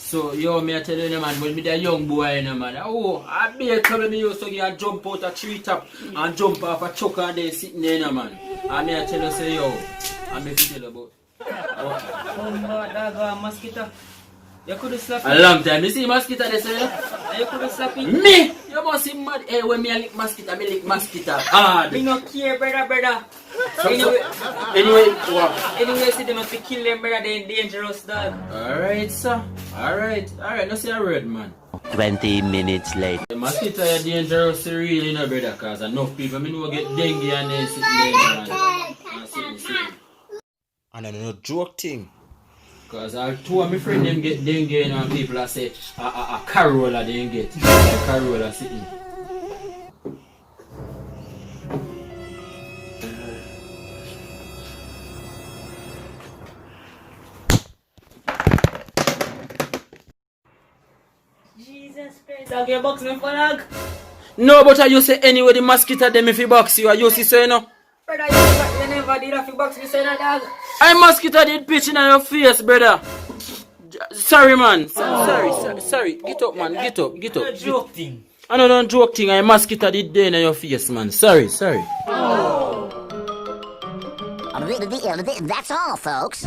So, yo, me I tell you, man, when me the young boy, man, oh, I be a trouble me used to get and jump out a tree top and jump off a chuck and then sitting there, man. And me I tell you, say, yo, I me tell you about. Oh, dog, mosquito. You could slap A long time, you see mosquito they say? You could slap it. Me? You must see mad. Hey, when me a lick mosquito, me lick mosquito hard. Me no care, brother. Anyway, what? Anyway, see them have to kill them, brother. They're dangerous, dog. Alright, sir. Alright. No say a word, man. 20 minutes later. The mosquito are dangerous really, no, brother, cause enough people, me know get dengue and then sitting there, man. And sitting. And I no joke thing. Cause two of my friends them get dengue and people that say a Carola they get. A Carola sitting. Jesus Christ, dog, you box me for dog. No, but I you say anyway the mosquito them if you box you, you see say no. Brother, you never did have to box me, say no, dog. I mosquito did pitch in your face, brother. Sorry, man. Sorry. Get up, man. Get up. No joke thing. I don't joke thing. I mosquito did there in your face, man. Sorry. That's all, folks.